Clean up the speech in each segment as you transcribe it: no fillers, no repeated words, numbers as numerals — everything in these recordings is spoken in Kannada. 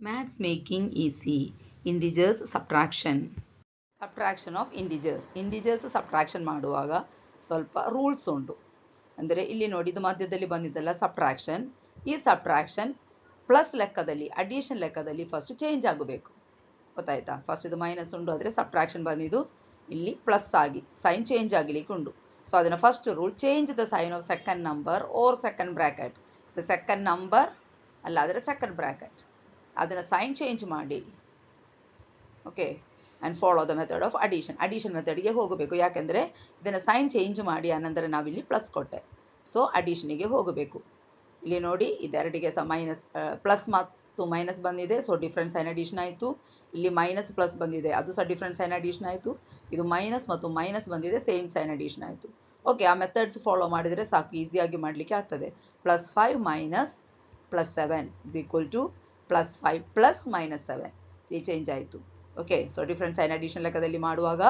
Maths making easy. Integers subtraction. Subtraction of integers. Integers subtraction ಮಾಡುವಾಗ ಸ್ವಲ್ಪ ರೂಲ್ಸ್ ಉಂಟು. ಅಂದರೆ ಇಲ್ಲಿ ನೋಡಿ, ಇದು ಮಧ್ಯದಲ್ಲಿ ಬಂದಿದ್ದಲ್ಲ ಸಬ್ಟ್ರಾಕ್ಷನ್. ಈ ಸಬ್ಟ್ರಾಕ್ಷನ್ ಪ್ಲಸ್ ಲೆಕ್ಕದಲ್ಲಿ, ಅಡಿಷನ್ ಲೆಕ್ಕದಲ್ಲಿ ಫಸ್ಟ್ ಚೇಂಜ್ ಆಗಬೇಕು. ಗೊತ್ತಾಯ್ತಾ? ಫಸ್ಟ್ ಇದು ಮೈನಸ್ ಉಂಟು, ಆದರೆ ಸಬ್ಟ್ರಾಕ್ಷನ್ ಬಂದಿದ್ದು ಇಲ್ಲಿ ಪ್ಲಸ್ ಆಗಿ ಸೈನ್ ಚೇಂಜ್ ಆಗಲಿಕ್ಕೆ ಉಂಟು. ಸೊ ಅದನ್ನು first rule, change the sign of second number or second bracket. The second number ಅಲ್ಲ, ಆದರೆ ಸೆಕೆಂಡ್ ಬ್ರ್ಯಾಕೆಟ್, ಅದನ್ನು ಸೈನ್ ಚೇಂಜ್ ಮಾಡಿ. Okay, and follow the method of addition. Addition ಮೆಥಡ್ಗೆ ಹೋಗಬೇಕು. ಯಾಕೆಂದರೆ ಇದನ್ನು ಸೈನ್ ಚೇಂಜ್ ಮಾಡಿ ಆನಂತರ ನಾವಿಲ್ಲಿ ಪ್ಲಸ್ ಕೊಟ್ಟೆ. ಸೊ ಅಡಿಷನಿಗೆ ಹೋಗಬೇಕು. ಇಲ್ಲಿ ನೋಡಿ, ಇದೆರಡಿಗೆ ಸಹ ಮೈನಸ್, ಪ್ಲಸ್ ಮತ್ತು ಮೈನಸ್ ಬಂದಿದೆ. ಸೊ ಡಿಫ್ರೆನ್ಸ್ ಸೈನ್ ಅಡಿಷನ್ ಆಯಿತು. ಇಲ್ಲಿ ಮೈನಸ್ ಪ್ಲಸ್ ಬಂದಿದೆ, ಅದು ಸಹ ಡಿಫ್ರೆನ್ಸ್ ಸೈನ್ ಅಡಿಷನ್ ಆಯಿತು. ಇದು ಮೈನಸ್ ಮತ್ತು ಮೈನಸ್ ಬಂದಿದೆ, ಸೇಮ್ ಸೈನ್ ಅಡಿಷನ್ ಆಯಿತು. ಓಕೆ, ಆ ಮೆಥಡ್ಸ್ ಫಾಲೋ ಮಾಡಿದರೆ ಸಾಕು, ಈಸಿಯಾಗಿ ಮಾಡಲಿಕ್ಕೆ ಆಗ್ತದೆ. +5 minus +7 is equal to +5 plus -7. ಇಲ್ಲಿ ಚೇಂಜ್ ಆಯಿತು. Okay, so difference sign addition ಲೆಕ್ಕದಲ್ಲಿ ಮಾಡುವಾಗ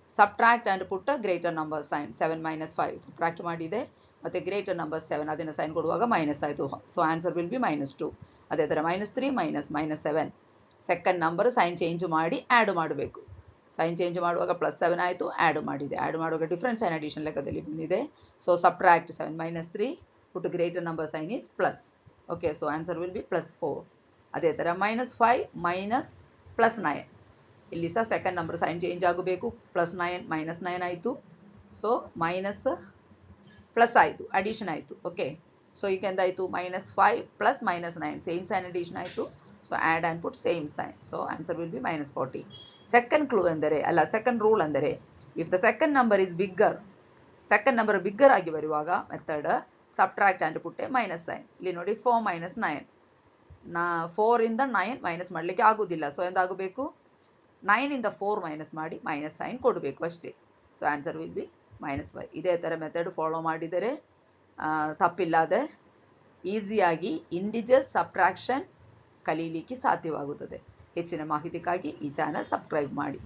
subtract and put greater number sign. 7 - 5 subtract ಮಾಡಿದೆ, ಮತ್ತು ಗ್ರೇಟರ್ ನಂಬರ್ 7 ಅದನ್ನು ಸೈನ್ ಕೊಡುವಾಗ ಮೈನಸ್ ಆಯಿತು. So answer will B -2. ಅದೇ ಥರ -3 - -7 ಸೆಕೆಂಡ್ ನಂಬರ್ ಸೈನ್ ಚೇಂಜ್ ಮಾಡಿ ಆ್ಯಡ್ ಮಾಡಬೇಕು. ಸೈನ್ ಚೇಂಜ್ ಮಾಡುವಾಗ +7 ಆಯಿತು, ಆ್ಯಡ್ ಮಾಡಿದೆ. ಆ್ಯಡ್ ಮಾಡುವಾಗ ಡಿಫ್ರೆನ್ಸ್ ಸೈನ್ ಅಡಿಷನ್ ಲೆಕ್ಕದಲ್ಲಿ ಬಂದಿದೆ. So subtract 7 - 3 put greater number sign is plus. Okay, so answer will be +4. ಅದೇ ಥರ -5 ಮೈನಸ್ +9. ಇಲ್ಲಿ ಸಹ ಸೆಕೆಂಡ್ ನಂಬರ್ ಸೈನ್ ಚೇಂಜ್ ಆಗಬೇಕು. +9 -9 ಆಯಿತು. ಸೊ ಮೈನಸ್ ಪ್ಲಸ್ ಆಯಿತು, ಅಡಿಷನ್ ಆಯಿತು. ಓಕೆ, ಸೊ ಈಗ ಎಂದಾಯಿತು, -5 ಪ್ಲಸ್ -9 ಸೇಮ್ ಸೈನ್ ಅಡಿಷನ್ ಆಯಿತು. So add and put same sign. So answer will be -40. Second clue ಎಂದರೆ, ಅಲ್ಲ ಸೆಕೆಂಡ್ ರೂಲ್ ಅಂದರೆ, if the second number is bigger, second number bigger ಆಗಿ ಬರುವಾಗ ಮೆಥಡ್ ಸಬ್ಟ್ರಾಕ್ಟ್ ಆ್ಯಂಡ್ ಪುಟ್ಟೆ ಮೈನಸ್ ಸೈನ್. ಇಲ್ಲಿ ನೋಡಿ 4 - 9, 4 ಇಂದ 9 ಮೈನಸ್ ಮಾಡಲಿಕ್ಕೆ ಆಗೋದಿಲ್ಲ. ಸೊ ಎಂದಾಗಬೇಕು, 9 ಇಂದ 4 ಮೈನಸ್ ಮಾಡಿ ಮೈನಸ್ ಸೈನ್ ಕೊಡಬೇಕು ಅಷ್ಟೇ. So answer will B -5. ಇದೇ ಥರ ಮೆಥಡ್ ಫಾಲೋ ಮಾಡಿದರೆ ತಪ್ಪಿಲ್ಲದೆ ಈಸಿಯಾಗಿ ಇಂಟಿಜರ್ ಸಬ್ಟ್ರಾಕ್ಷನ್ ಕಲೀಲಿಕ್ಕೆ ಸಾಧ್ಯವಾಗುತ್ತದೆ. ಹೆಚ್ಚಿನ ಮಾಹಿತಿಗಾಗಿ ಈ ಚಾನಲ್ ಸಬ್ಸ್ಕ್ರೈಬ್ ಮಾಡಿ.